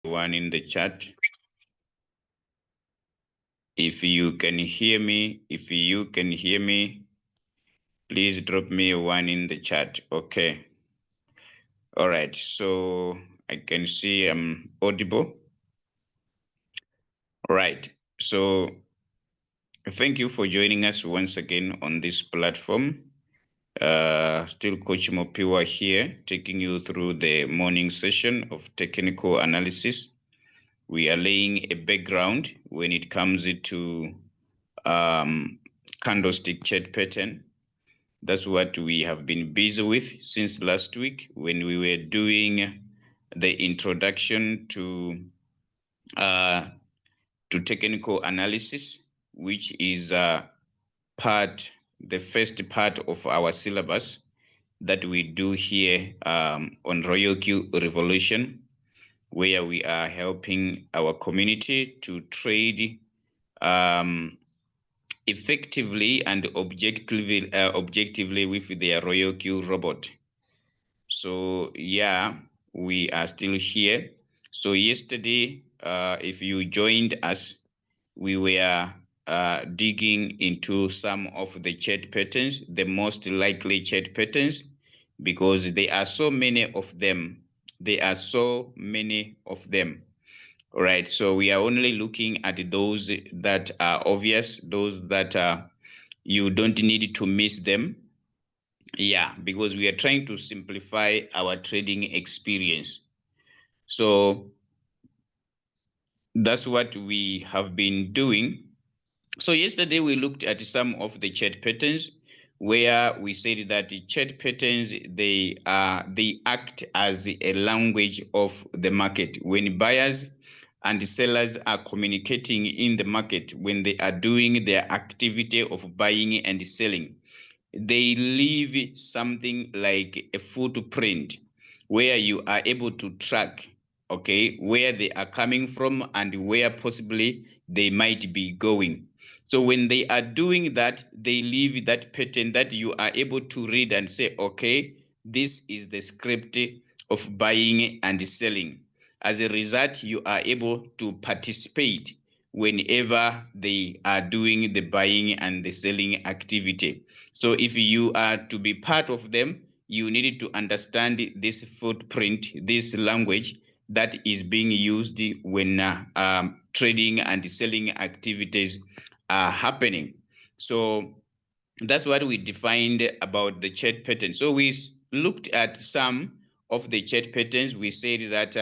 one in the chat. If you can hear me, please drop me a one in the chat. Okay. All right. So I can see I'm audible. All right. So thank you for joining us once again on this platform. Still Coach Mopiwa here, taking you through the morning session of technical analysis. We are laying a background when it comes to candlestick chart pattern. That's what we have been busy with since last week when we were doing the introduction to technical analysis, which is the first part of our syllabus that we do here on RoyalQRevolution, where we are helping our community to trade effectively and objectively with their RoyalQ robot. So yeah, we are still here. So yesterday, if you joined us, we were digging into some of the chart patterns, the most likely chart patterns, because there are so many of them. All right, so we are only looking at those that are obvious, those that you don't need to miss them. Yeah, because we are trying to simplify our trading experience. So that's what we have been doing. So yesterday we looked at some of the chart patterns where we said that the chart patterns, they act as a language of the market. When buyers and sellers are communicating in the market, when they are doing their activity of buying and selling, they leave something like a footprint where you are able to track, okay, where they are coming from and where possibly they might be going. So when they are doing that, they leave that pattern that you are able to read and say, okay, this is the script of buying and selling. As a result, you are able to participate whenever they are doing the buying and the selling activity. So if you are to be part of them, you need to understand this footprint, this language that is being used when trading and selling activities are happening. So that's what we defined about the chart pattern. So we looked at some of the chart patterns. We said that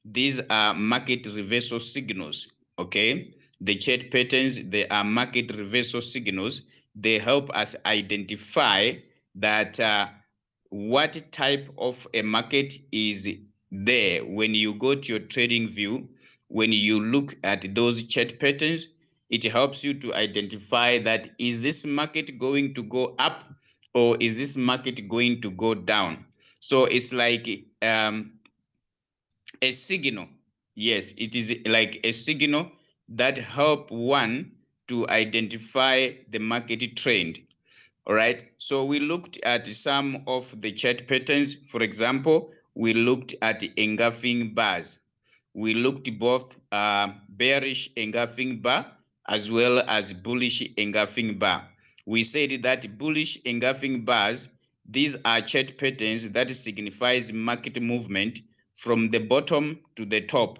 these are market reversal signals. Okay, the chart patterns, they are market reversal signals. They help us identify that what type of a market is there. When you go to your trading view, when you look at those chart patterns, it helps you to identify that is this market going to go up or is this market going to go down. So it's like a signal. Yes, it is like a signal that help one to identify the market trend. All right, so we looked at some of the chart patterns. For example, we looked at engulfing bars. We looked both bearish engulfing bar as well as bullish engulfing bar. We said that bullish engulfing bars, these are chart patterns that signifies market movement from the bottom to the top,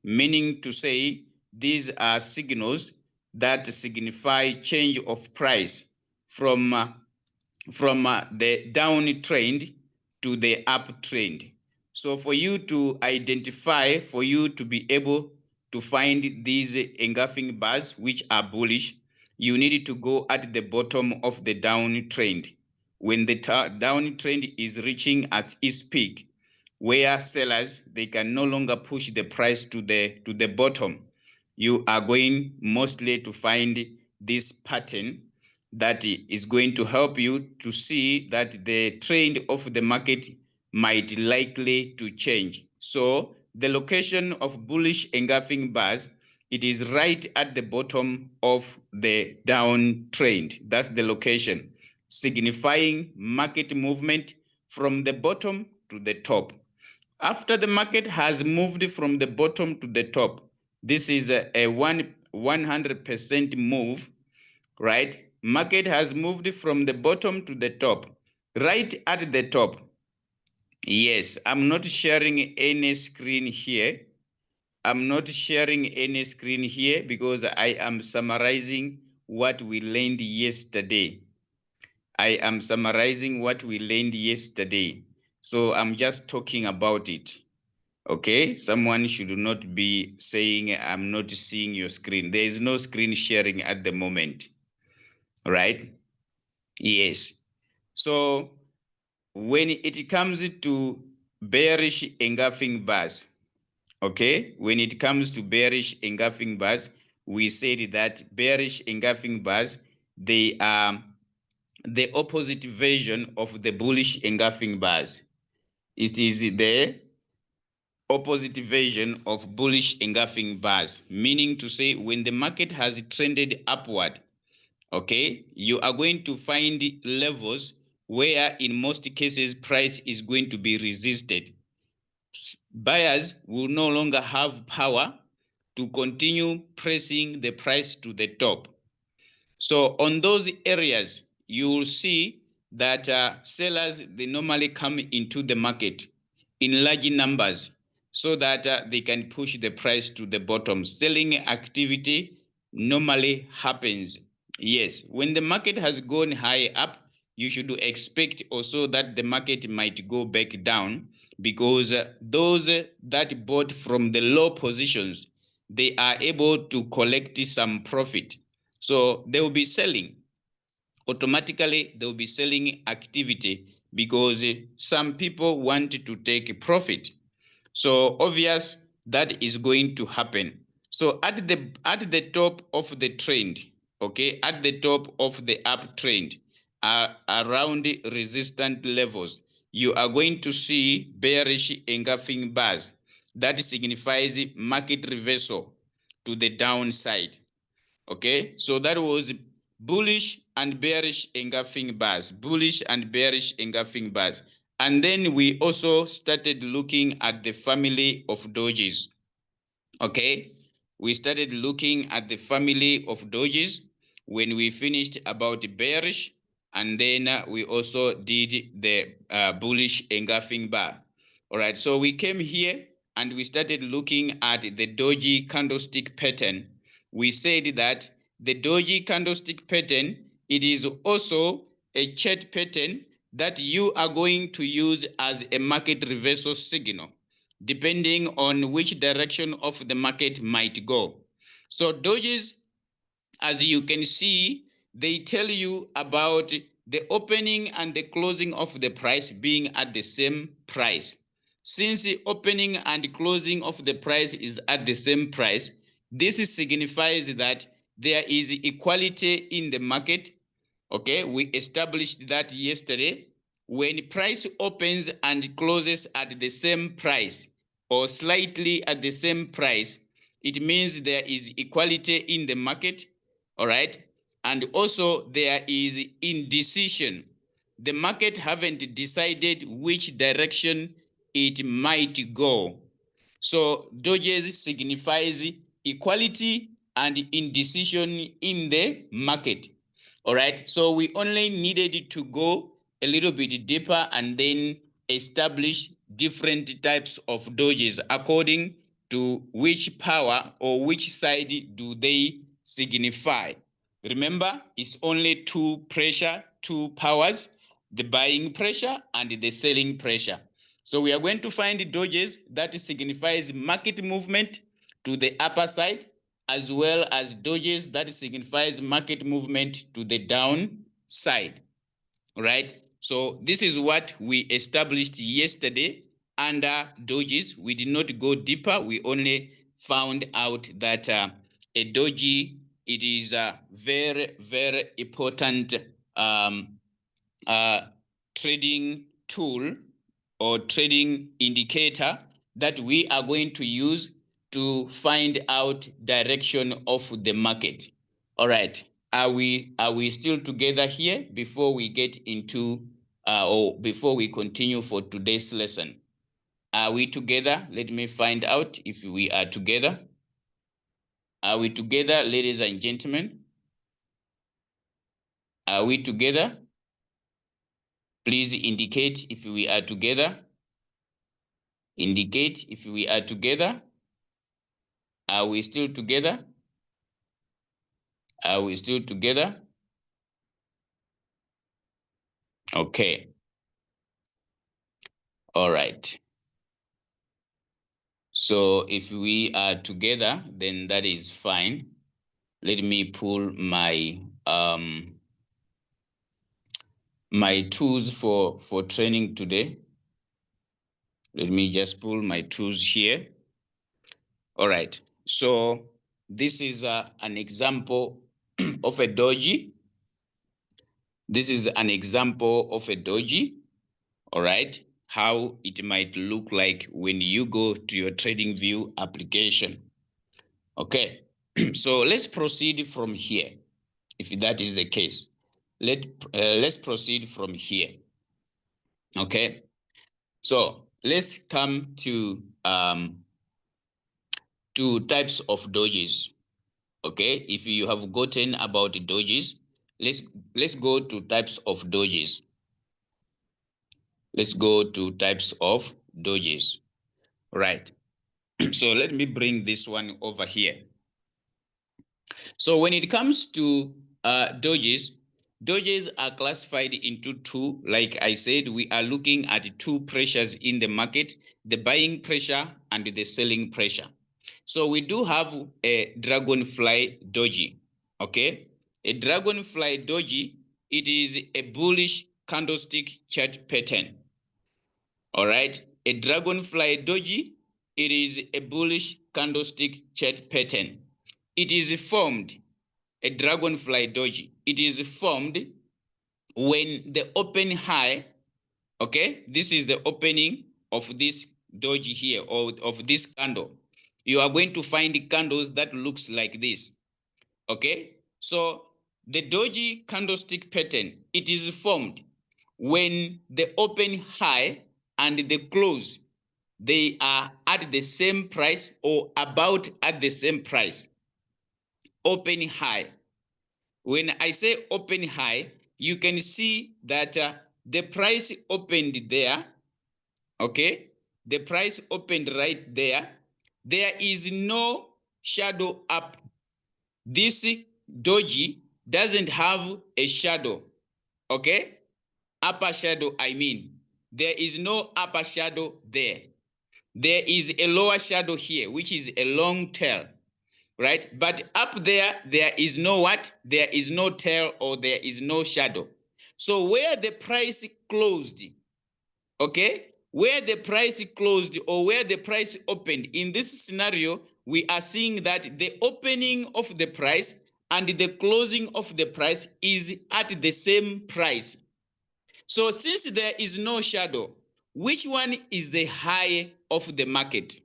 meaning to say these are signals that signify change of price from the downtrend to the uptrend. So for you to identify, for you to be able to find these engulfing bars which are bullish, you need to go at the bottom of the downtrend. When the downtrend is reaching at its peak, where sellers, they can no longer push the price to the bottom, you are going mostly to find this pattern that is going to help you to see that the trend of the market might likely to change. So the location of bullish engulfing bars, it is right at the bottom of the downtrend. That's the location, signifying market movement from the bottom to the top. After the market has moved from the bottom to the top, this is a 100% move, right? Market has moved from the bottom to the top. Right at the top, yes, I'm not sharing any screen here. I'm not sharing any screen here because I am summarizing what we learned yesterday. I am summarizing what we learned yesterday. So I'm just talking about it. Okay, someone should not be saying I'm not seeing your screen. There is no screen sharing at the moment, right? Yes. So when it comes to bearish engulfing bars, okay, when it comes to bearish engulfing bars, we said that bearish engulfing bars, they are the opposite version of the bullish engulfing bars. It is the opposite version of bullish engulfing bars, meaning to say when the market has trended upward, okay, you are going to find levels where in most cases price is going to be resisted. Buyers will no longer have power to continue pressing the price to the top. So on those areas, you will see that sellers, they normally come into the market in large numbers so that they can push the price to the bottom. Selling activity normally happens. Yes, when the market has gone high up, you should expect also that the market might go back down because those that bought from the low positions, they are able to collect some profit. So they will be selling. Automatically, they will be selling activity because some people want to take profit. So obvious that is going to happen. So at the top of the trend, okay, at the top of the uptrend, around resistant levels, you are going to see bearish engulfing bars. That signifies market reversal to the downside. Okay, so that was bullish and bearish engulfing bars, bullish and bearish engulfing bars. And then we also started looking at the family of dojis. Okay, we started looking at the family of dojis when we finished about bearish, and then we also did the bullish engulfing bar. All right, so we came here and we started looking at the doji candlestick pattern. We said that the doji candlestick pattern, it is also a chart pattern that you are going to use as a market reversal signal, depending on which direction of the market might go. So dojis, as you can see, they tell you about the opening and the closing of the price being at the same price. Since the opening and closing of the price is at the same price, this signifies that there is equality in the market. Okay, we established that yesterday. When price opens and closes at the same price or slightly at the same price, it means there is equality in the market. All right, and also there is indecision. The market haven't decided which direction it might go. So dojis signifies equality and indecision in the market. All right, so we only needed to go a little bit deeper and then establish different types of dojis according to which power or which side do they signify. Remember, it's only two pressure, two powers, the buying pressure and the selling pressure. So we are going to find dojis that signifies market movement to the upper side, as well as dojis that signifies market movement to the downside. Right? So this is what we established yesterday under dojis. We did not go deeper. We only found out that a doji, it is a very, very important trading tool or trading indicator that we are going to use to find out direction of the market. All right, are we still together here before we get into or before we continue for today's lesson? Are we together? Let me find out if we are together. Are we together, ladies and gentlemen? Are we together? Please indicate if we are together. Indicate if we are together. Are we still together? Are we still together? Okay. All right. So if we are together, then that is fine. Let me pull my my tools for training today. Let me just pull my tools here. All right. So this is an example of a doji. This is an example of a doji. All right. How it might look like when you go to your TradingView application. Okay. So let's proceed from here. If that is the case, let's proceed from here. Okay. So let's come to types of dojis. Okay, if you have gotten about the dojis, let's go to types of dojis. Let's go to types of dojis. Right. So let me bring this one over here. So when it comes to dojis are classified into two. Like I said, we are looking at two pressures in the market: the buying pressure and the selling pressure. So we do have a Dragonfly doji. Okay, a Dragonfly doji, it is a bullish candlestick chart pattern. All right, a Dragonfly doji, it is a bullish candlestick chart pattern. It is formed, a Dragonfly doji, it is formed when the open high, okay, this is the opening of this doji here, or of this candle. You are going to find candles that looks like this. Okay, so the doji candlestick pattern, it is formed when the open high and the close, they are at the same price or about at the same price. Open high. When I say open high, you can see that the price opened there. Okay, the price opened right there. There is no shadow up. This doji doesn't have a shadow. Okay, upper shadow, I mean, there is no upper shadow there. There is a lower shadow here, which is a long tail, right? But up there, there is no what? There is no tail, or there is no shadow. So where the price closed, okay, where the price closed or where the price opened, in this scenario, we are seeing that the opening of the price and the closing of the price is at the same price. So since there is no shadow, which one is the high of the market?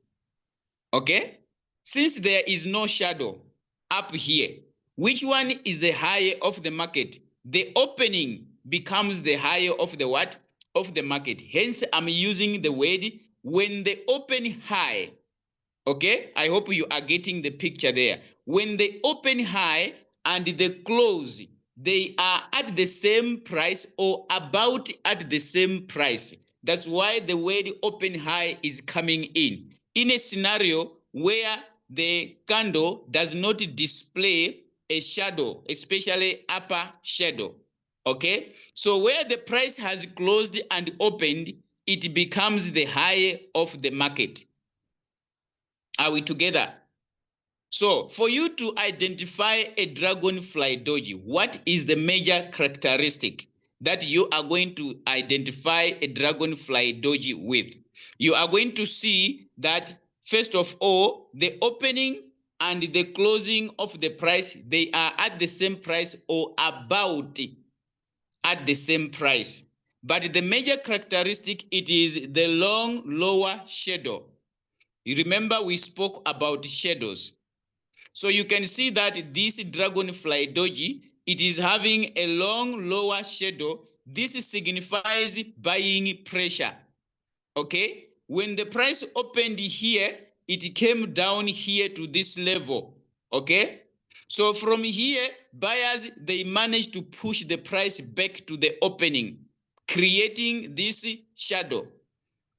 Okay, since there is no shadow up here, which one is the high of the market? The opening becomes the high of the what? Of the market. Hence I'm using the word when the open high. Okay, I hope you are getting the picture there. When the open high and the close, they are at the same price or about at the same price. That's why the word open high is coming in a scenario where the candle does not display a shadow, especially upper shadow. Okay, so where the price has closed and opened, it becomes the high of the market. Are we together? So for you to identify a Dragonfly doji, what is the major characteristic that you are going to identify a Dragonfly doji with? You are going to see that, first of all, the opening and the closing of the price, they are at the same price or about at the same price. But the major characteristic, it is the long lower shadow. You remember we spoke about shadows. So you can see that this Dragonfly doji, it is having a long lower shadow. This signifies buying pressure. Okay, when the price opened here, it came down here to this level. Okay, so from here, buyers, they managed to push the price back to the opening, creating this shadow.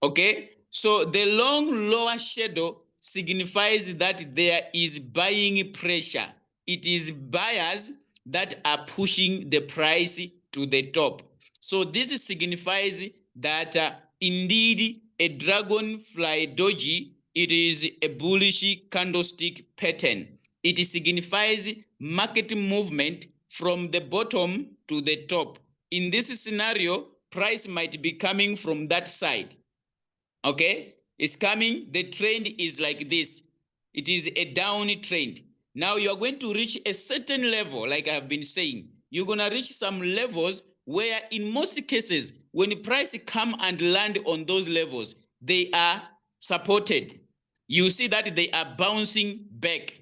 Okay, so the long lower shadow signifies that there is buying pressure. It is buyers that are pushing the price to the top. So this signifies that indeed a dragonfly doji, it is a bullish candlestick pattern. It signifies market movement from the bottom to the top. In this scenario, price might be coming from that side. Okay, it's coming. The trend is like this. It is a down trend. Now you are going to reach a certain level. Like I have been saying, you're going to reach some levels where in most cases, when price come and land on those levels, they are supported. You see that they are bouncing back.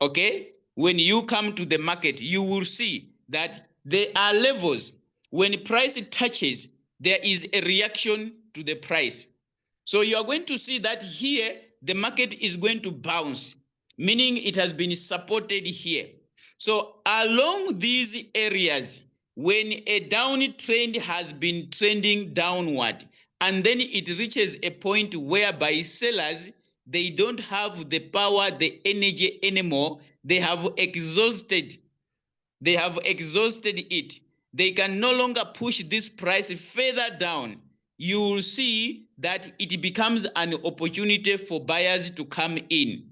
Okay, when you come to the market, you will see that there are levels. When price touches, there is a reaction to the price. So you are going to see that here the market is going to bounce, meaning it has been supported here. So along these areas, when a downtrend has been trending downward, and then it reaches a point whereby sellers, they don't have the power, the energy anymore. They have exhausted it. They can no longer push this price further down. You will see that it becomes an opportunity for buyers to come in.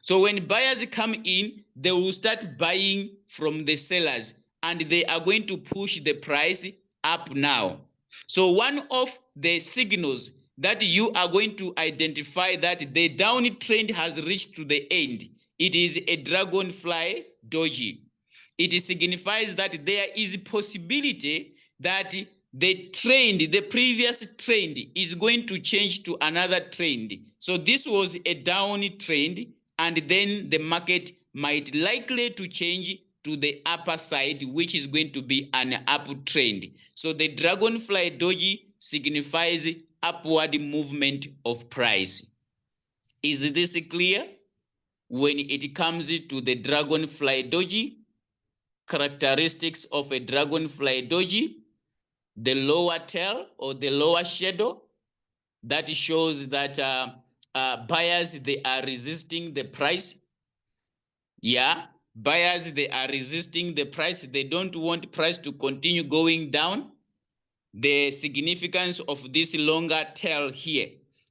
So when buyers come in, they will start buying from the sellers, and they are going to push the price up now. So one of the signals that you are going to identify that the downtrend has reached to the end, it is a dragonfly doji. It signifies that there is a possibility that the previous trend is going to change to another trend. So this was a down trend, and then the market might likely to change to the upper side, which is going to be an uptrend. So the dragonfly doji signifies upward movement of price. Is this clear? When it comes to the dragonfly doji, characteristics of a dragonfly doji: the lower tail or the lower shadow, that shows that buyers, they are resisting the price. Yeah, buyers, they are resisting the price. They don't want price to continue going down. The significance of this longer tail here,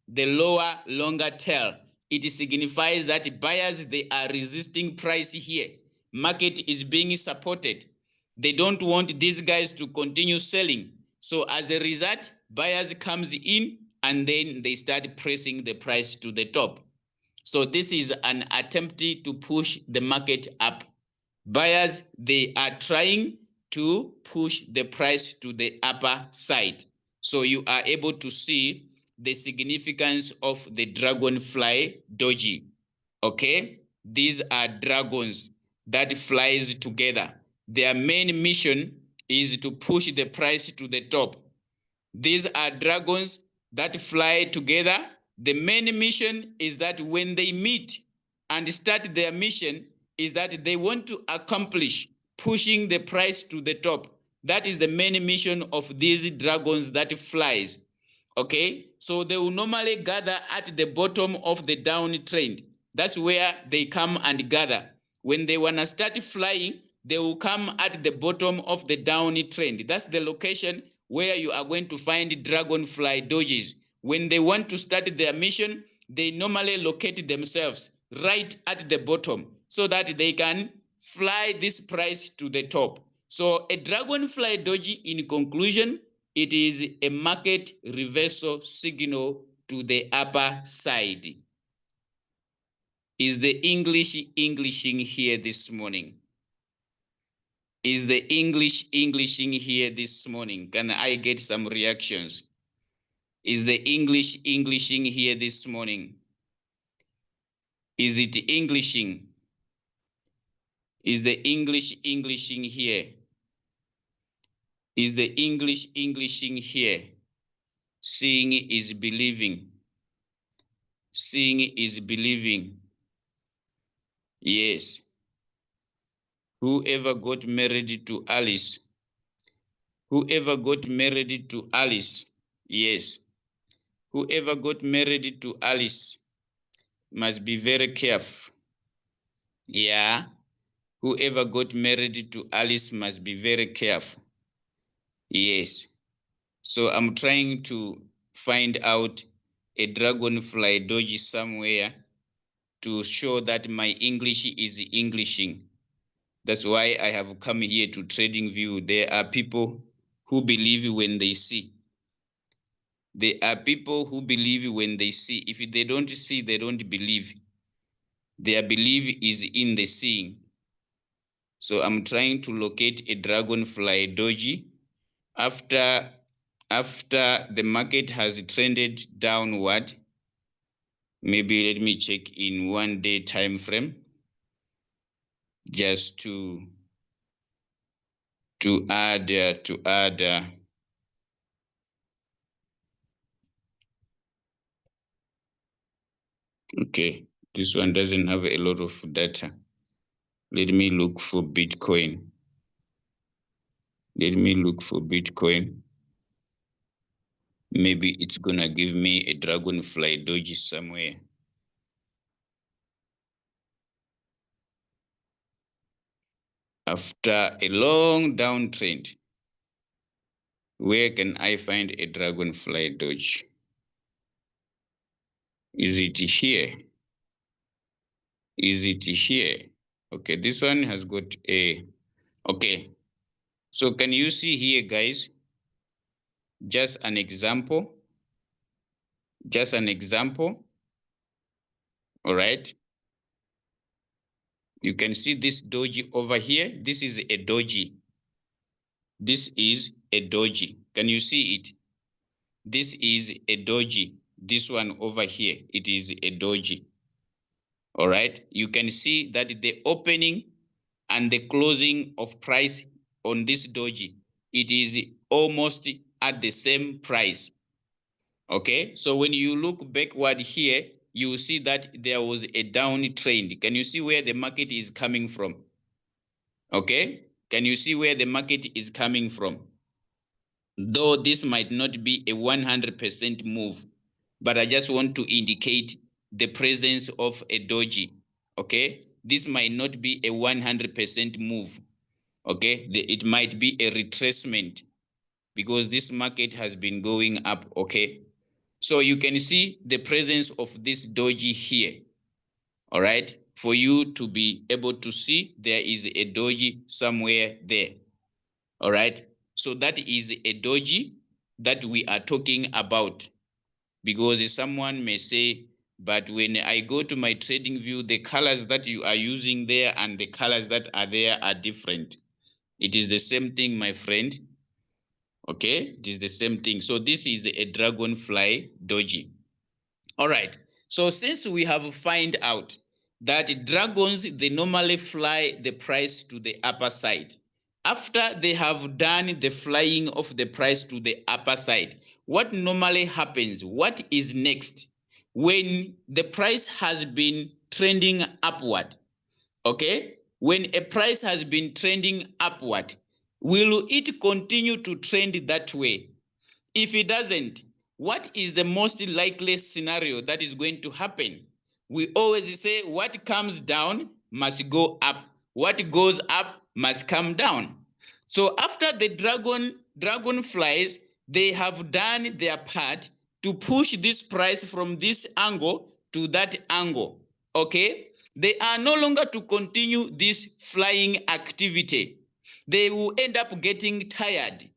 the lower longer tail, it signifies that buyers, they are resisting price here. Market is being supported. They don't want these guys to continue selling. So as a result, buyers comes in, and then they start pressing the price to the top. So this is an attempt to push the market up. Buyers, they are trying to push the price to the upper side. So you are able to see the significance of the dragonfly doji. Okay, these are dragons that flies together. Their main mission is to push the price to the top. These are dragons that fly together. The main mission is that when they meet and start their mission, is that they want to accomplish pushing the price to the top. That is the main mission of these dragons that flies. Okay, so they will normally gather at the bottom of the downtrend. That's where they come and gather. When they want to start flying, they will come at the bottom of the downtrend. That's the location where you are going to find dragonfly dojis. When they want to start their mission, they normally locate themselves right at the bottom so that they can fly this price to the top. So a dragonfly doji, in conclusion, it is a market reversal signal to the upper side. Is the Englishing here this morning? Is the Englishing here this morning? Can I get some reactions? Is the Englishing here this morning? Is it Englishing? Is the Englishing here? Is the Englishing here? Seeing is believing. Seeing is believing. Yes. Whoever got married to Alice. Whoever got married to Alice. Yes. Whoever got married to Alice must be very careful. Yeah. Whoever got married to Alice must be very careful. Yes. So I'm trying to find out a dragonfly doji somewhere to show that my English is Englishing. That's why I have come here to TradingView. There are people who believe when they see. There are people who believe when they see. If they don't see, they don't believe. Their belief is in the seeing. So I'm trying to locate a dragonfly doji after the market has trended downward. Maybe let me check in 1 day time frame just to add okay, this one doesn't have a lot of data. Let me look for Bitcoin. Maybe it's gonna give me a dragonfly doji somewhere. After a long downtrend, where can I find a dragonfly doji? Is it here? Is it here? Okay, this one has got a, okay. So can you see here, guys? Just an example. All right. You can see this doji over here. This is a doji. This is a doji. Can you see it? This is a doji. This one over here, it is a doji. All right. You can see that the opening and the closing of price on this doji, it is almost at the same price. Okay, so when you look backward here, you will see that there was a downtrend. Can you see where the market is coming from? Okay, can you see where the market is coming from? Though this might not be a 100% move, but I just want to indicate the presence of a doji. Okay, this might not be a 100% move. Okay, it might be a retracement because this market has been going up. Okay, so you can see the presence of this doji here. All right, for you to be able to see there is a doji somewhere there. All right, so that is a doji that we are talking about, because someone may say, but when I go to my trading view, the colors that you are using there and the colors that are there are different. It is the same thing, my friend. Okay, it is the same thing. So this is a dragonfly doji. All right, so since we have find out that dragons, they normally fly the price to the upper side. After they have done the flying of the price to the upper side, what normally happens? What is next? When the price has been trending upward, okay? When a price has been trending upward, will it continue to trend that way? If it doesn't, what is the most likely scenario that is going to happen? We always say what comes down must go up. What goes up must come down. So after the dragonflies, they have done their part to push this price from this angle to that angle. Okay? They are no longer to continue this flying activity. They will end up getting tired.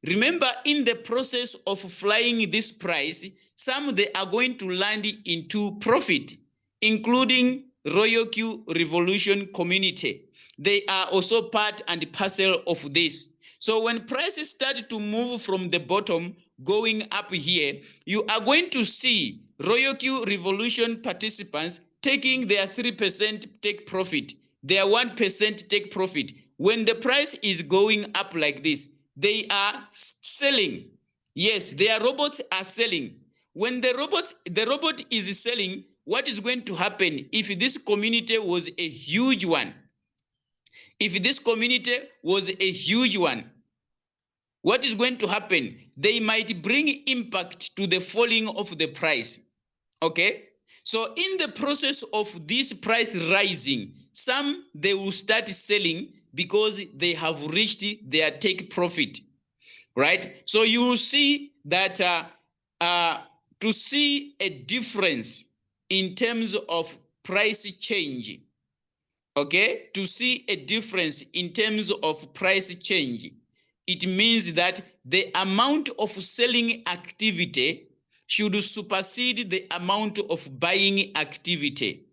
Remember, in the process of flying this price, some they are going to land into profit, including RoyalQRevolution community. They are also part and parcel of this. So when prices start to move from the bottom going up here, you are going to see RoyalQRevolution participants taking their 3% take profit, their 1% take profit. When the price is going up like this, they are selling. Yes, their robots are selling. when the robot is selling, what is going to happen if this community was a huge one? If this community was a huge one, what is going to happen? They might bring impact to the falling of the price. Okay? So in the process of this price rising, some they will start selling because they have reached their take profit, right? So you will see that to see a difference in terms of price change, okay, to see a difference in terms of price change, it means that the amount of selling activity should supersede the amount of buying activity.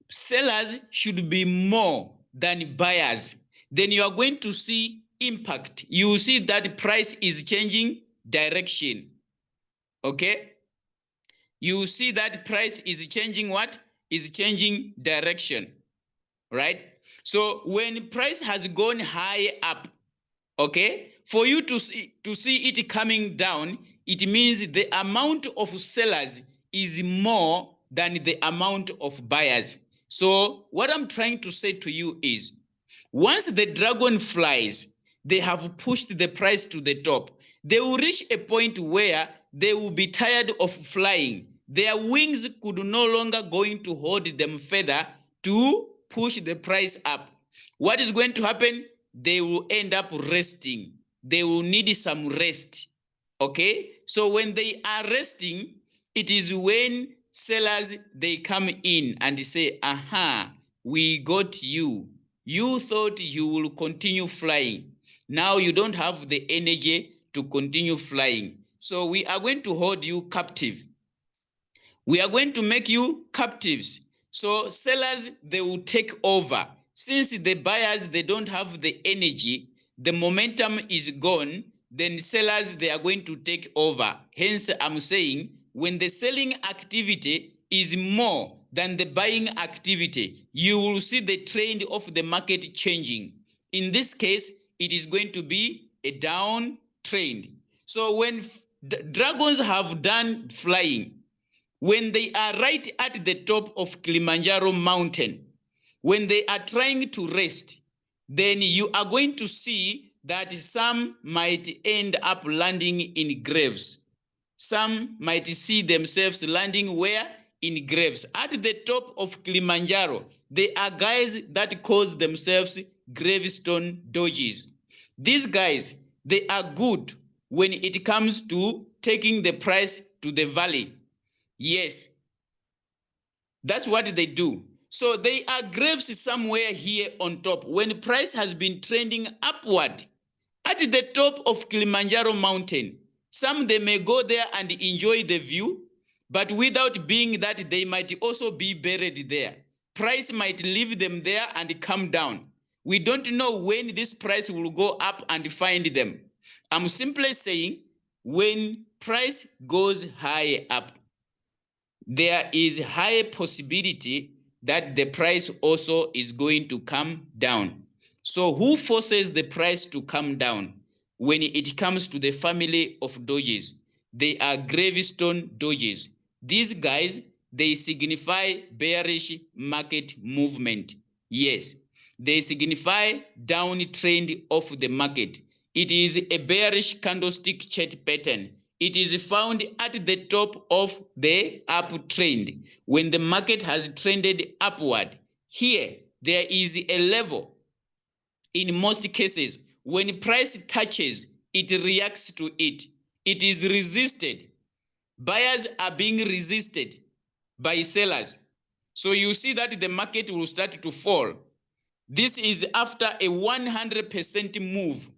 Sellers should be more than buyers. Then you are going to see impact. You will see that price is changing direction. Okay? You will see that price is changing what? Is changing direction. Right? So when price has gone high up, okay, for you to see it coming down, it means the amount of sellers is more than the amount of buyers. So what I'm trying to say to you is, once the dragonflies, they have pushed the price to the top, they will reach a point where they will be tired of flying. Their wings could no longer going to hold them further to push the price up. What is going to happen? They will end up resting. They will need some rest. Okay? So when they are resting, it is when sellers, they come in and say, aha, we got you. You thought you will continue flying. Now you don't have the energy to continue flying. So we are going to hold you captive. We are going to make you captives. So sellers, they will take over. Since the buyers, they don't have the energy, the momentum is gone, then sellers, they are going to take over. Hence, I'm saying when the selling activity is more than the buying activity, you will see the trend of the market changing. In this case, it is going to be a down trend. So when dragons have done flying, when they are right at the top of Kilimanjaro mountain, when they are trying to rest, then you are going to see that some might end up landing in graves. Some might see themselves landing where? In graves. At the top of Kilimanjaro, there are guys that call themselves Gravestone Dojis. These guys, they are good when it comes to taking the price to the valley. Yes, that's what they do. So they are graves somewhere here on top. When price has been trending upward at the top of Kilimanjaro mountain, some they may go there and enjoy the view, but without being that, they might also be buried there. Price might leave them there and come down. We don't know when this price will go up and find them. I'm simply saying when price goes high up, there is high possibility that the price also is going to come down. So who forces the price to come down? When it comes to the family of dojis, they are gravestone dojis. These guys, they signify bearish market movement. Yes, they signify downtrend of the market. It is a bearish candlestick chart pattern. It is found at the top of the uptrend. When the market has trended upward, here there is a level. In most cases, when price touches, it reacts to it. It is resisted. Buyers are being resisted by sellers. So you see that the market will start to fall. This is after a 100% move.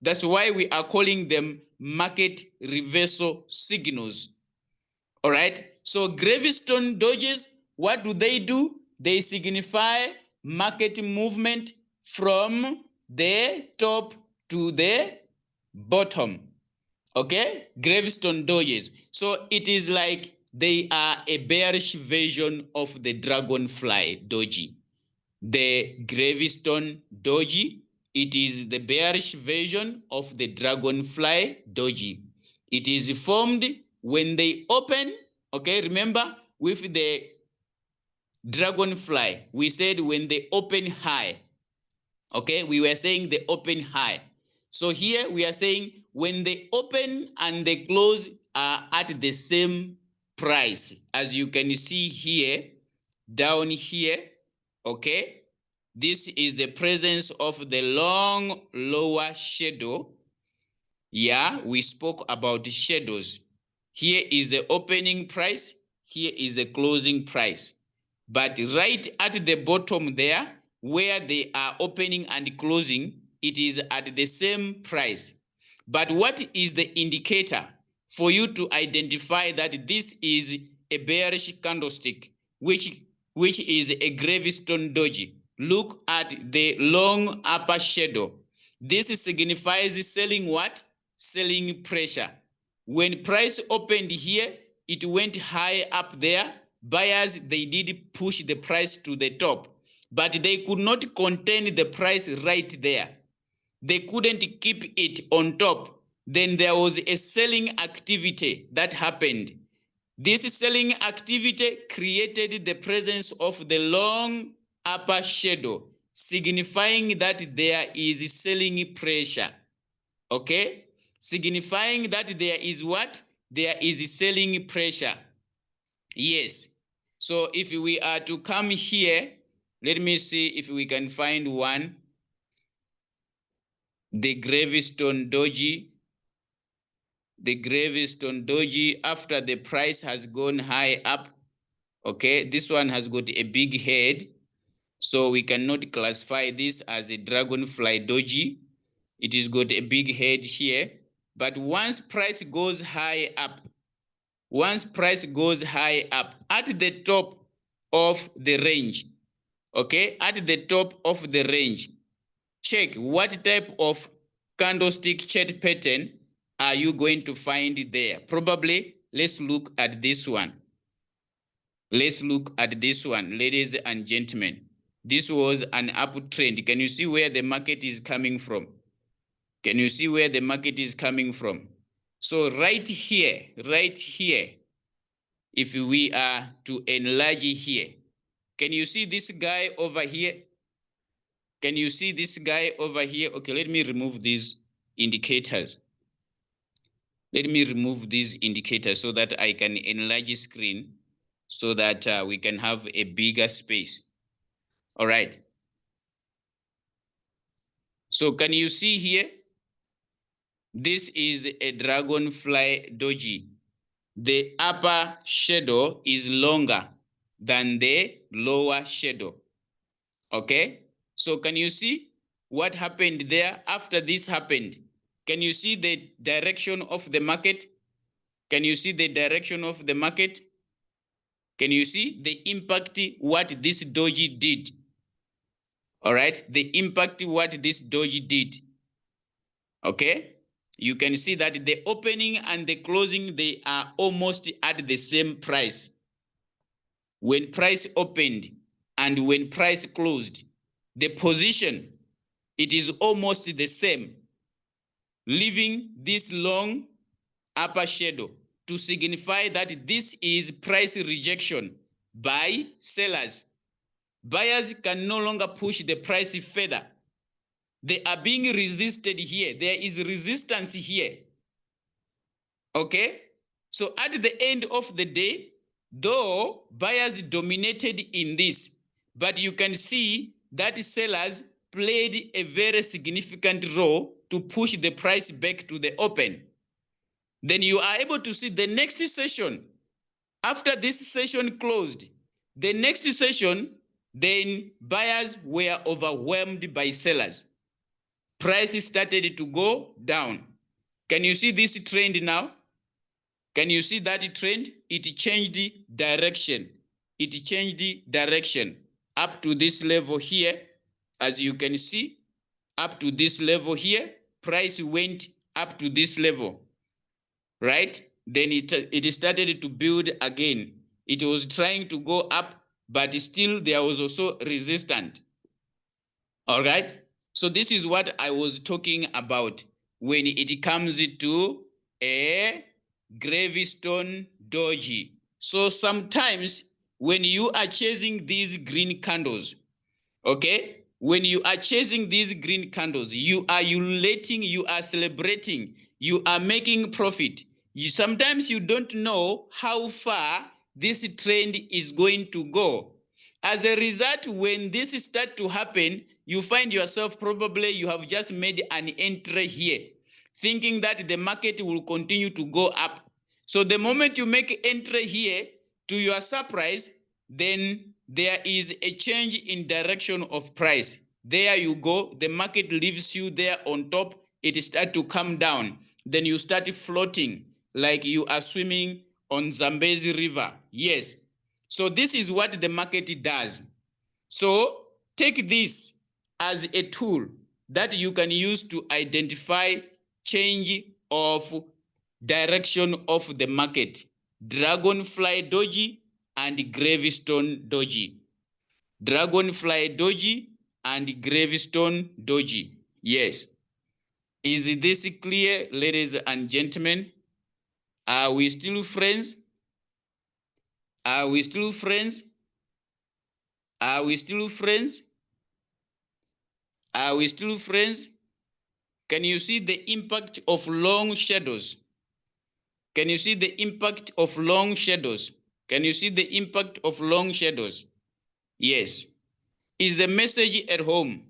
That's why we are calling them market reversal signals. All right. So gravestone dojis, what do? They signify market movement from the top to the bottom. Okay, gravestone dojis. So it is like they are a bearish version of the dragonfly doji. The gravestone doji, it is the bearish version of the dragonfly doji. It is formed when they open, okay, remember with the Dragonfly, we said when they open high, okay, we were saying they open high. So here we are saying when they open and they close are at the same price, as you can see here, down here, okay, this is the presence of the long lower shadow. Yeah, we spoke about the shadows. Here is the opening price, here is the closing price. But right at the bottom there, where they are opening and closing, it is at the same price. But what is the indicator for you to identify that this is a bearish candlestick, which is a Gravestone Doji? Look at the long upper shadow. This signifies selling what? Selling pressure. When price opened here, it went high up there. Buyers, they did push the price to the top, but they could not contain the price right there. They couldn't keep it on top. Then there was a selling activity that happened. This selling activity created the presence of the long upper shadow, signifying that there is selling pressure. Okay, signifying that there is what? There is selling pressure. Yes. So if we are to come here, let me see if we can find one. The Gravestone Doji. The Gravestone Doji, after the price has gone high up, okay, this one has got a big head, so we cannot classify this as a Dragonfly Doji. It has got a big head here. But once price goes high up, at the top of the range, okay, at the top of the range, check what type of candlestick chart pattern are you going to find there. Probably, let's look at this one. Let's look at this one, ladies and gentlemen. This was an uptrend. Can you see where the market is coming from? Can you see where the market is coming from? So right here, if we are to enlarge here, can you see this guy over here? Can you see this guy over here? Okay, let me remove these indicators. Let me remove these indicators so that I can enlarge the screen so that we can have a bigger space. All right. So can you see here? This is a Dragonfly Doji. The upper shadow is longer than the lower shadow. Okay, so can you see what happened there after this happened? Can you see the direction of the market? Can you see the direction of the market? Can you see the impact what this doji did? All right, the impact what this doji did. Okay, you can see that the opening and the closing, they are almost at the same price. When price opened and when price closed, the position, it is almost the same, leaving this long upper shadow to signify that this is price rejection by sellers. Buyers can no longer push the price further. They are being resisted here. There is resistance here. Okay, so at the end of the day, though buyers dominated in this, but you can see that sellers played a very significant role to push the price back to the open. Then you are able to see the next session. After this session closed, the next session, then buyers were overwhelmed by sellers. Price started to go down. Can you see this trend now? Can you see that trend? It changed direction. It changed direction up to this level here. As you can see, up to this level here, price went up to this level, right? Then it started to build again. It was trying to go up, but still there was also resistance. All right. So this is what I was talking about when it comes to a Gravestone, Doji. So sometimes when you are chasing these green candles, okay, when you are chasing these green candles, you are ululating, you are celebrating, you are making profit. Sometimes you don't know how far this trend is going to go. As a result, when this start to happen, you find yourself probably you have just made an entry here, thinking that the market will continue to go up. So the moment you make entry here, to your surprise, then there is a change in direction of price. There you go, the market leaves you there on top, it starts to come down. Then you start floating like you are swimming on Zambezi River. Yes. So this is what the market does. So take this as a tool that you can use to identify change of direction of the market. Dragonfly Doji and Gravestone Doji. Dragonfly Doji and Gravestone Doji. Yes. Is this clear, ladies and gentlemen? Are we still friends? Are we still friends? Are we still friends? Are we still friends? Can you see the impact of long shadows? Can you see the impact of long shadows? Can you see the impact of long shadows? Yes. Is the message at home?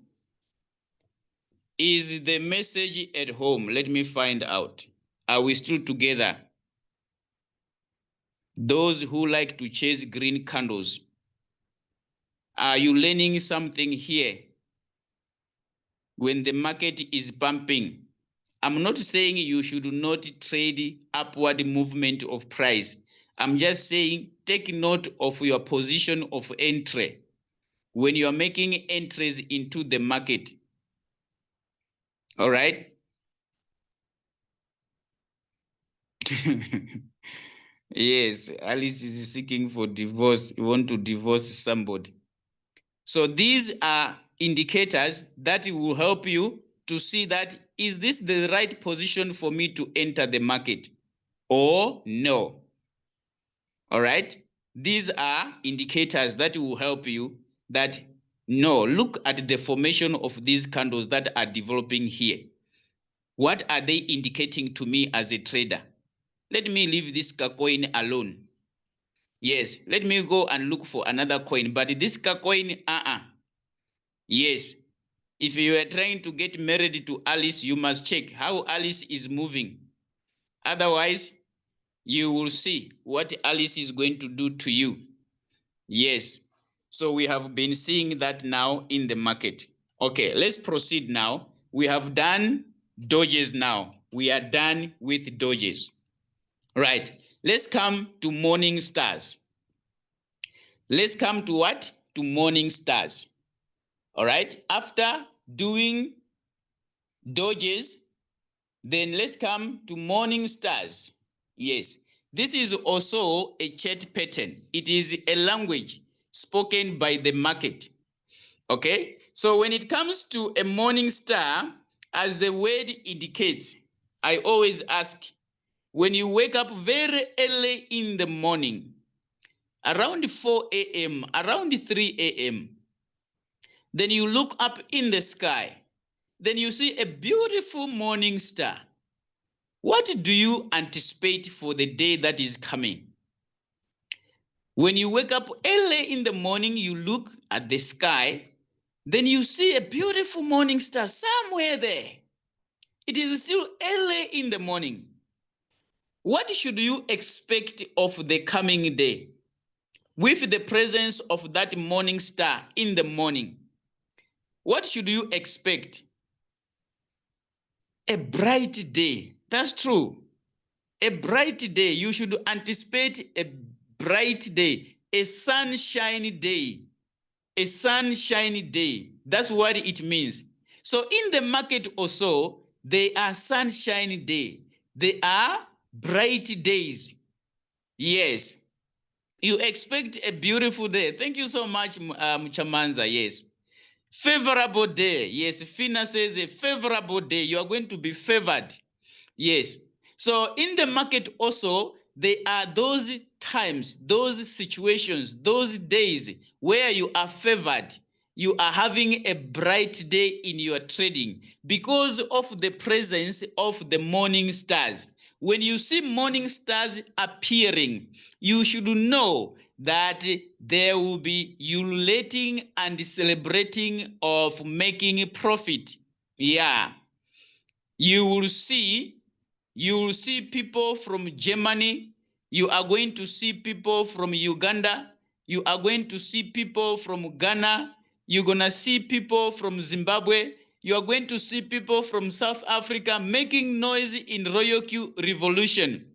Is the message at home? Let me find out. Are we still together? Those who like to chase green candles, are you learning something here? When the market is pumping, I'm not saying you should not trade upward movement of price. I'm just saying take note of your position of entry when you are making entries into the market. All right. Yes, Alice is seeking for divorce. You want to divorce somebody. So these are indicators that will help you to see that is this the right position for me to enter the market or no. All right. These are indicators that will help you that no, look at the formation of these candles that are developing here. What are they indicating to me as a trader? Let me leave this coin alone. Yes, let me go and look for another coin. But this coin, yes, if you are trying to get married to Alice, you must check how Alice is moving. Otherwise, you will see what Alice is going to do to you. Yes, so we have been seeing that now in the market. Okay, let's proceed now. We have done dojis now. We are done with dojis. Right, let's come to morning stars. Let's come to what? To morning stars. All right, after doing dojis, then let's come to morning stars. Yes, this is also a chart pattern. It is a language spoken by the market. Okay, so when it comes to a morning star, as the word indicates, I always ask, when you wake up very early in the morning, around 4 a.m., around 3 a.m., then you look up in the sky, then you see a beautiful morning star. What do you anticipate for the day that is coming? When you wake up early in the morning, you look at the sky, then you see a beautiful morning star somewhere there. It is still early in the morning. What should you expect of the coming day with the presence of that morning star in the morning? What should you expect? A bright day. That's true. A bright day. You should anticipate a bright day, a sunshiny day. A sunshiny day. That's what it means. So in the market also, they are sunshiny day. They are bright days. Yes. You expect a beautiful day. Thank you so much, Chamanza. Yes. Favorable day. Yes. Fina says a favorable day. You are going to be favored. Yes. So in the market also, there are those times, those situations, those days where you are favored. You are having a bright day in your trading because of the presence of the morning stars. When you see morning stars appearing, you should know that there will be ululating and celebrating of making profit. Yeah, you will see people from Germany, you are going to see people from Uganda, you are going to see people from Ghana, you're going to see people from Zimbabwe, you are going to see people from South Africa making noise in RoyalQ Revolution.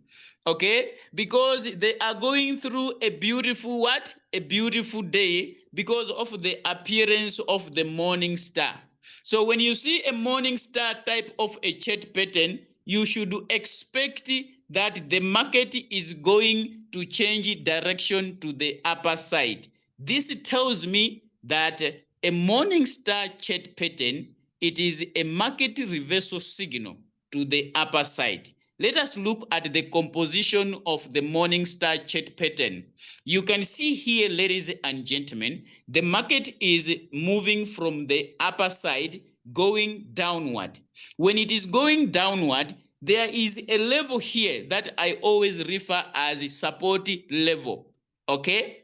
Okay, because they are going through a beautiful what? A beautiful day because of the appearance of the morning star. So when you see a morning star type of a chart pattern, you should expect that the market is going to change direction to the upper side. This tells me that a morning star chart pattern, it is a market reversal signal to the upper side. Let us look at the composition of the morning star chart pattern. You can see here, ladies and gentlemen, the market is moving from the upper side going downward. When it is going downward, there is a level here that I always refer as a support level. Okay,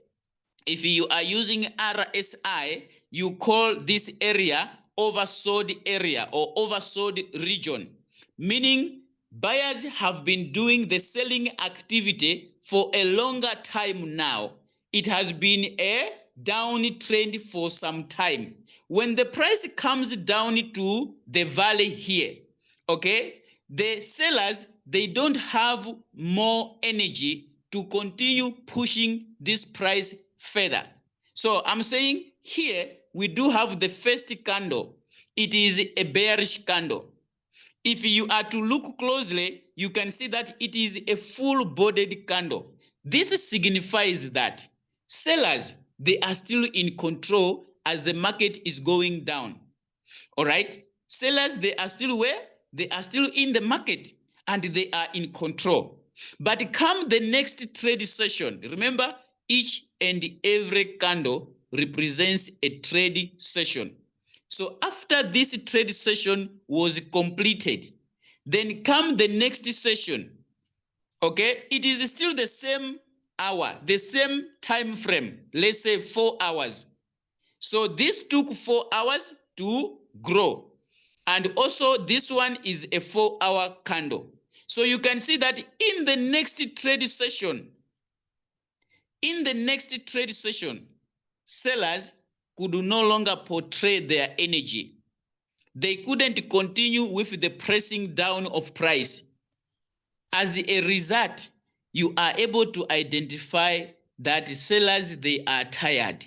if you are using RSI, you call this area oversold area or oversold region, meaning buyers have been doing the selling activity for a longer time now. It has been a downtrend for some time. When the price comes down to the valley here, okay, the sellers, they don't have more energy to continue pushing this price further. So I'm saying here we do have the first candle. It is a bearish candle. If you are to look closely, you can see that it is a full-bodied candle. This signifies that sellers, they are still in control as the market is going down. All right, sellers, they are still where? They are still in the market and they are in control. But come the next trade session, remember, each and every candle represents a trade session. So after this trade session was completed, then come the next session. Okay, it is still the same hour, the same time frame, let's say 4 hours. So this took 4 hours to grow. And also this one is a 4-hour candle. So you can see that in the next trade session, sellers could no longer portray their energy. They couldn't continue with the pressing down of price. As a result, you are able to identify that sellers, they are tired.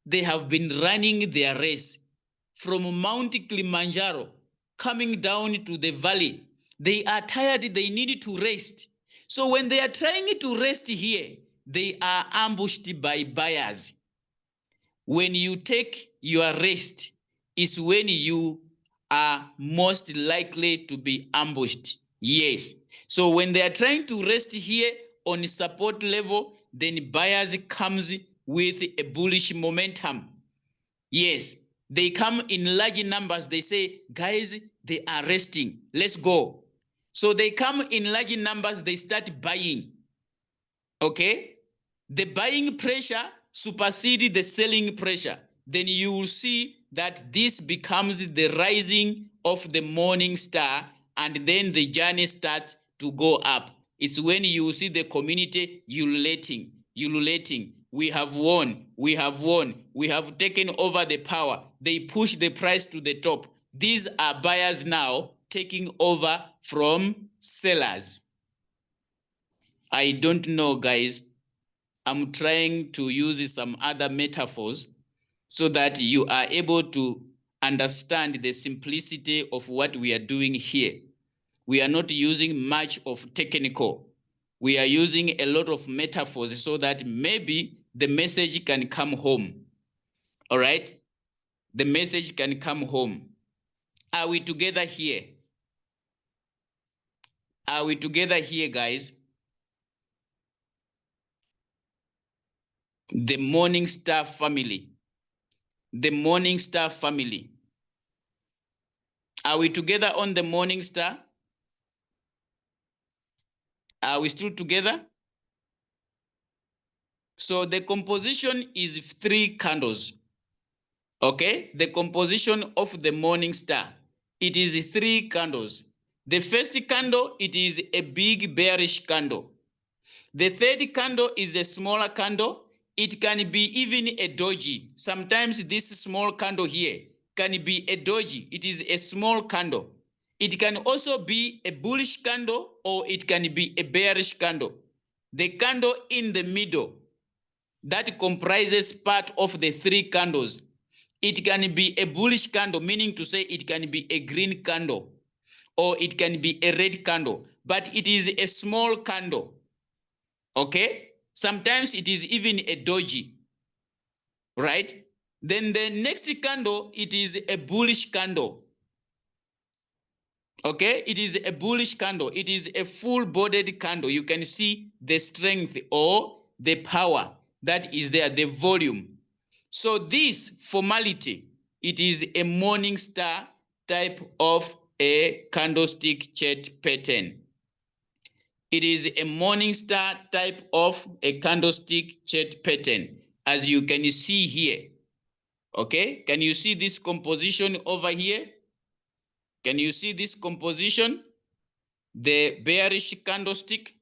They have been running their race from Mount Kilimanjaro coming down to the valley. They are tired, they need to rest. So when they are trying to rest here, they are ambushed by buyers. When you take your rest is when you are most likely to be ambushed. Yes. So when they are trying to rest here on support level, then buyers comes with a bullish momentum. Yes, they come in large numbers. They say, guys, they are resting. Let's go. So they come in large numbers. They start buying. Okay, the buying pressure supersedes the selling pressure. Then you will see that this becomes the rising of the morning star, and then the journey starts to go up. It's when you see the community ululating. We have won, we have won, we have taken over the power. They push the price to the top. These are buyers now taking over from sellers. I don't know, guys. I'm trying to use some other metaphors so that you are able to understand the simplicity of what we are doing here. We are not using much of technical. We are using a lot of metaphors so that maybe the message can come home. All right? The message can come home. Are we together here? Are we together here, guys? The Morning Star family. The Morning Star family. Are we together on the Morning Star? Are we still together? So the composition is 3 candles. Okay, the composition of the Morning Star, it is 3 candles. The first candle, it is a big bearish candle. The third candle is a smaller candle. It can be even a doji. Sometimes this small candle here can be a doji. It is a small candle. It can also be a bullish candle or it can be a bearish candle. The candle in the middle that comprises part of the 3 candles, it can be a bullish candle, meaning to say it can be a green candle or it can be a red candle, but it is a small candle. Okay, sometimes it is even a doji, right? Then the next candle, it is a bullish candle. Okay, it is a bullish candle. It is a full-bodied candle. You can see the strength or the power that is there, the volume. So this formality, it is a morning star type of a candlestick chart pattern. It is a morning star type of a candlestick chart pattern, as you can see here. Okay, can you see this composition over here? Can you see this composition? The bearish candlestick,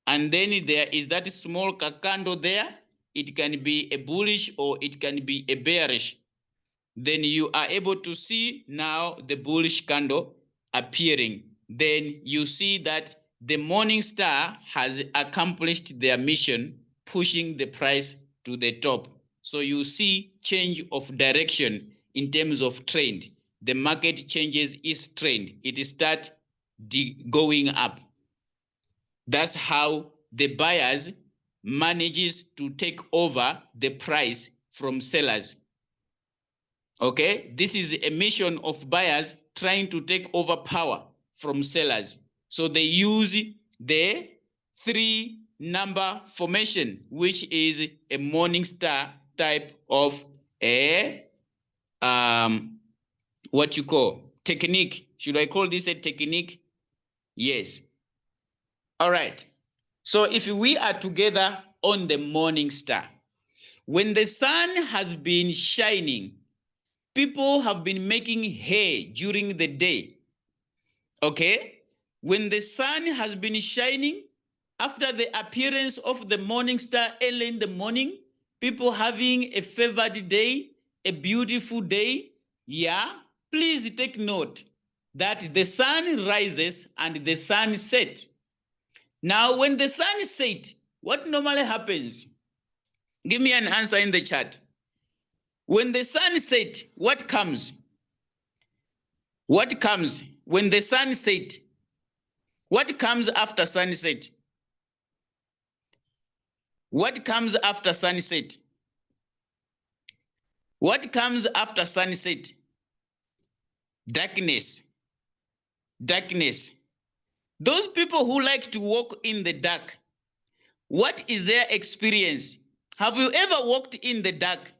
and then there is that small candle there. It can be a bullish or it can be a bearish. Then you are able to see now the bullish candle appearing. Then you see that the morning star has accomplished their mission, pushing the price to the top. So you see change of direction in terms of trend. The market changes its trend. It starts going up. That's how the buyers manages to take over the price from sellers. Okay, this is a mission of buyers trying to take over power from sellers. So they use the 3 number formation, which is a morning star type of a what you call technique. Should I call this a technique? Yes. All right. So if we are together on the morning star, when the sun has been shining, people have been making hay during the day. Okay, when the sun has been shining, after the appearance of the morning star early in the morning, people having a favored day, a beautiful day. Yeah, please take note that the sun rises and the sun sets. Now, when the sun sets, what normally happens? Give me an answer in the chat. When the sun sets, what comes? What comes when the sun sets? What comes after sunset? What comes after sunset? What comes after sunset? Darkness. Darkness. Those people who like to walk in the dark, what is their experience? Have you ever walked in the dark?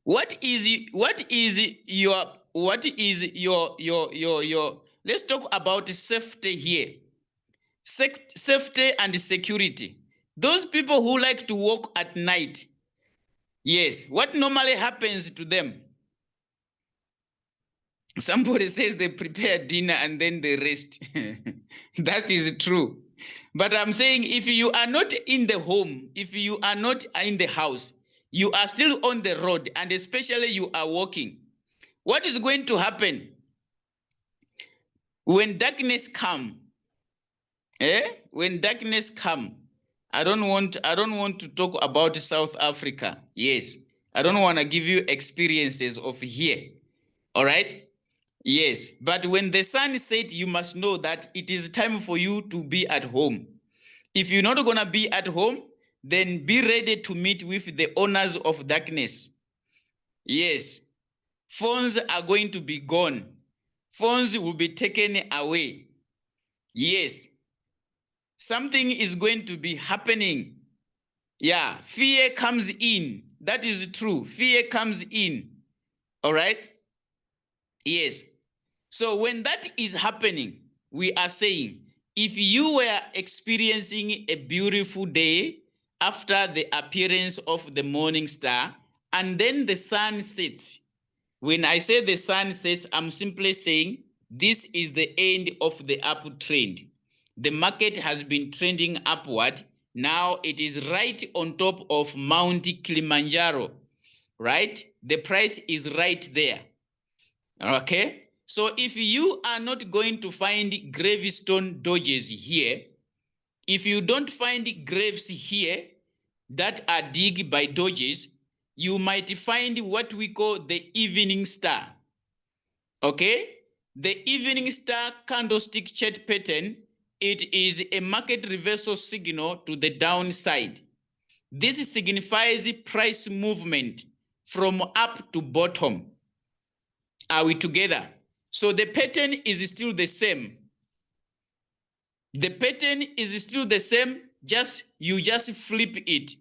What is your let's talk about safety here. Safety and security. Those people who like to walk at night, yes, what normally happens to them? Somebody says they prepare dinner and then they rest. That is true. But I'm saying if you are not in the home, if you are not in the house, you are still on the road, and especially you are walking, what is going to happen when darkness comes? When darkness comes, I don't want to talk about South Africa. Yes, I don't want to give you experiences of here. All right. Yes, but when the sun sets, you must know that it is time for you to be at home. If you're not going to be at home, then be ready to meet with the owners of darkness. Yes, phones are going to be gone. Phones will be taken away. Yes, something is going to be happening. Yeah, fear comes in. That is true. Fear comes in. All right. Yes. So when that is happening, we are saying, if you were experiencing a beautiful day after the appearance of the morning star, and then the sun sets, when I say the sun sets, I'm simply saying this is the end of the uptrend. The market has been trending upward. Now it is right on top of Mount Kilimanjaro, right? The price is right there. Okay, so if you are not going to find gravestone dojis here, if you don't find graves here that are digged by dojis, you might find what we call the evening star. Okay, the evening star candlestick chart pattern, it is a market reversal signal to the downside. This signifies price movement from up to bottom. Are we together? So the pattern is still the same. The pattern is still the same, you just flip it.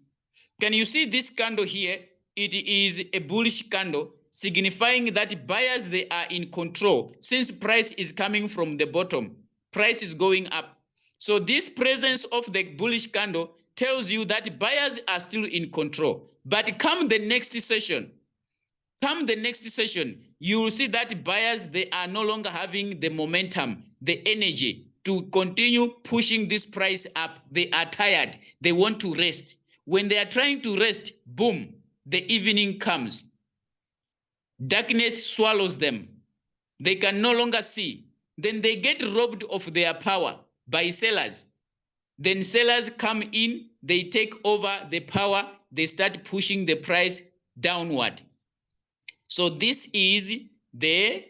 Can you see this candle here? It is a bullish candle, signifying that buyers, they are in control. Since price is coming from the bottom, price is going up. So this presence of the bullish candle tells you that buyers are still in control. But come the next session, you will see that buyers, they are no longer having the momentum, the energy to continue pushing this price up. They are tired. They want to rest. When they are trying to rest, boom, the evening comes. Darkness swallows them. They can no longer see. Then they get robbed of their power by sellers. Then sellers come in, they take over the power, they start pushing the price downward. So this is the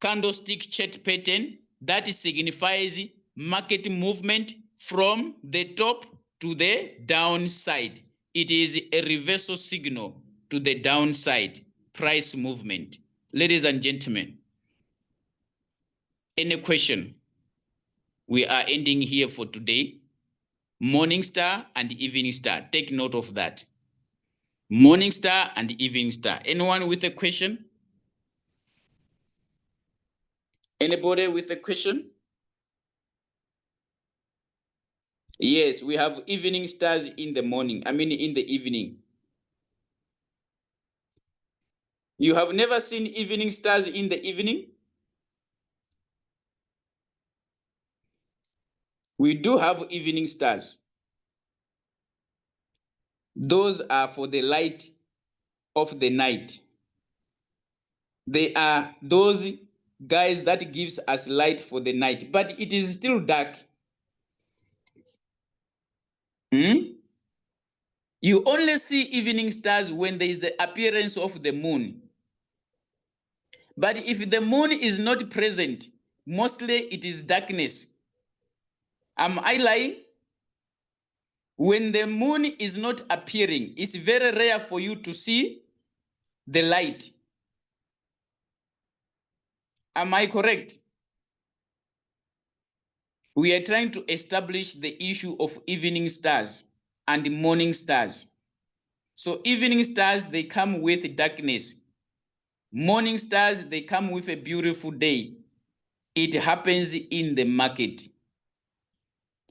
candlestick chart pattern that signifies market movement from the top to the downside. It is a reversal signal to the downside price movement. Ladies and gentlemen, any question? We are ending here for today. Morning star and evening star. Take note of that. Morning star and evening star. Anyone with a question? Anybody with a question? Yes, we have evening stars in the morning. I mean, in the evening. You have never seen evening stars in the evening? We do have evening stars. Those are for the light of the night. They are those guys that gives us light for the night, but it is still dark. You only see evening stars when there is the appearance of the moon. But if the moon is not present, mostly it is darkness. Am I lying? When the moon is not appearing, it's very rare for you to see the light. Am I correct? We are trying to establish the issue of evening stars and morning stars. So evening stars, they come with darkness. Morning stars, they come with a beautiful day. It happens in the market.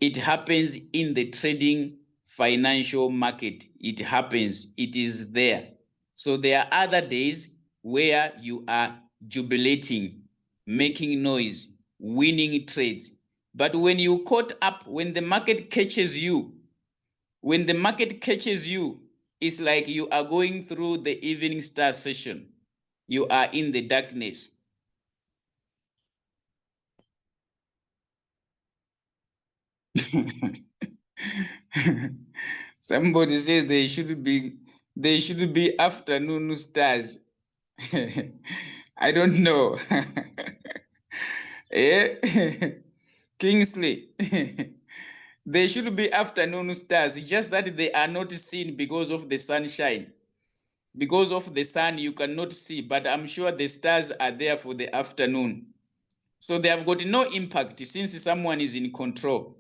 It happens in the trading financial market. It happens. It is there. So there are other days where you are jubilating, making noise, winning trades. But when you caught up, when the market catches you, it's like you are going through the evening star session. You are in the darkness. Somebody says they should be afternoon stars. I don't know. Kingsley. They should be afternoon stars. It's just that they are not seen because of the sunshine. Because of the sun, you cannot see, but I'm sure the stars are there for the afternoon. So they have got no impact since someone is in control.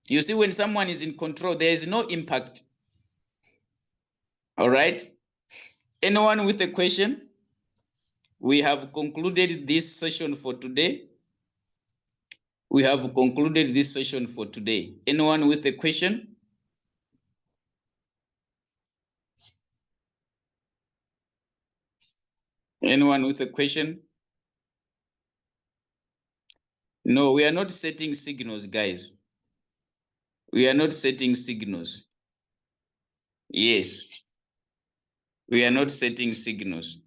You see, when someone is in control, there is no impact. All right. Anyone with a question? We have concluded this session for today. We have concluded this session for today. Anyone with a question? Anyone with a question? No, we are not setting signals, guys. We are not setting signals. Yes. We are not setting signals.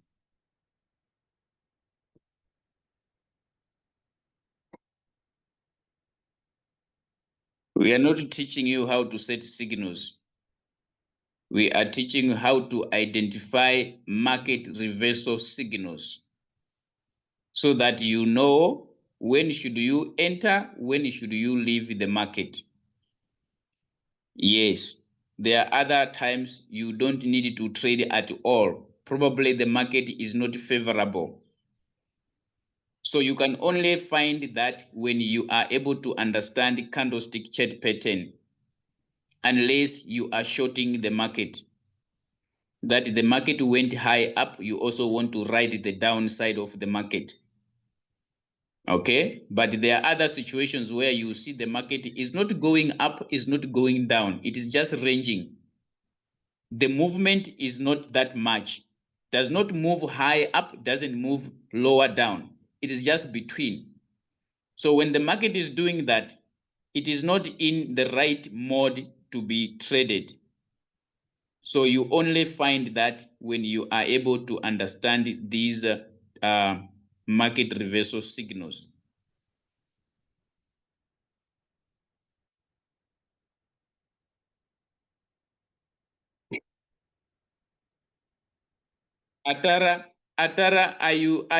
We are not teaching you how to set signals. We are teaching you how to identify market reversal signals so that you know when should you enter, when should you leave the market. Yes, there are other times you don't need to trade at all. Probably the market is not favorable. So you can only find that when you are able to understand candlestick chart pattern, unless you are shorting the market. That the market went high up, you also want to ride the downside of the market. Okay, but there are other situations where you see the market is not going up, is not going down, it is just ranging. The movement is not that much, does not move high up, doesn't move lower down, it is just between. So when the market is doing that, it is not in the right mode to be traded. So you only find that when you are able to understand these market reversal signals. Atara, are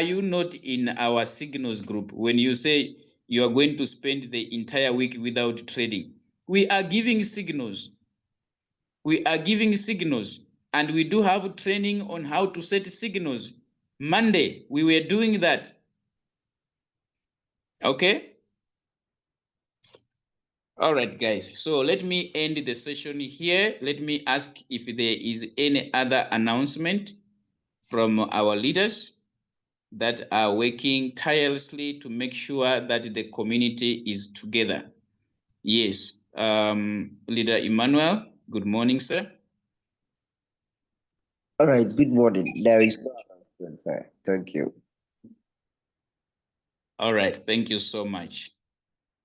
you not in our signals group? When you say you are going to spend the entire week without trading, we are giving signals. We are giving signals, and we do have training on how to set signals. Monday, we were doing that. Okay? All right, guys. So let me end the session here. Let me ask if there is any other announcement from our leaders that are working tirelessly to make sure that the community is together. Yes. Leader Emmanuel, good morning, sir. All right, good morning. There is no announcement, sir. Thank you. All right, thank you so much.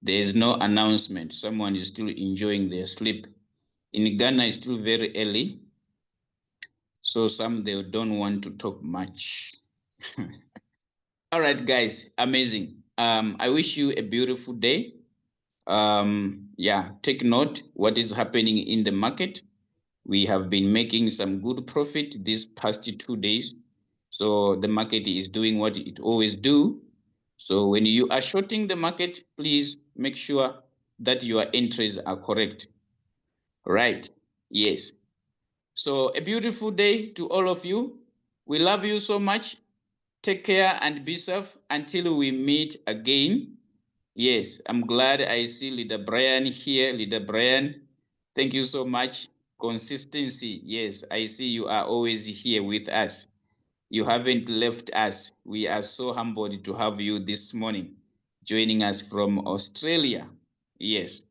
There is no announcement. Someone is still enjoying their sleep. In Ghana, it's still very early, so some they don't want to talk much. All right, guys, amazing. I wish you a beautiful day. Yeah, take note what is happening in the market. We have been making some good profit these past 2 days. So the market is doing what it always do. So when you are shorting the market, please make sure that your entries are correct. Right? Yes. So a beautiful day to all of you. We love you so much. Take care and be safe until we meet again. Yes, I'm glad I see Leader Brian here. Leader Brian, thank you so much. Consistency. Yes, I see you are always here with us. You haven't left us. We are so humbled to have you this morning, joining us from Australia. Yes.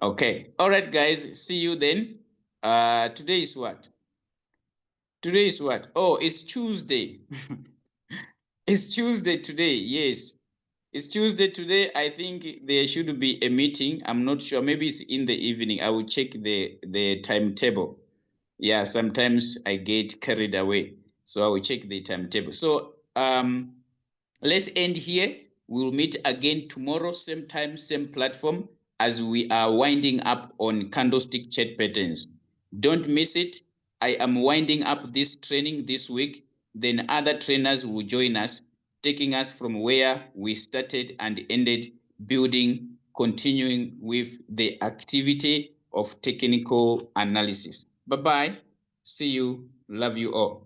Okay. All right, guys. See you then. Today is what? Today is what? Oh, it's Tuesday. It's Tuesday today. Yes. It's Tuesday today. I think there should be a meeting. I'm not sure. Maybe it's in the evening. I will check the timetable. Yeah, sometimes I get carried away. So I will check the timetable. So let's end here. We'll meet again tomorrow, same time, same platform, as we are winding up on candlestick chart patterns. Don't miss it. I am winding up this training this week. Then other trainers will join us, taking us from where we started and ended, building, continuing with the activity of technical analysis. Bye-bye. See you. Love you all.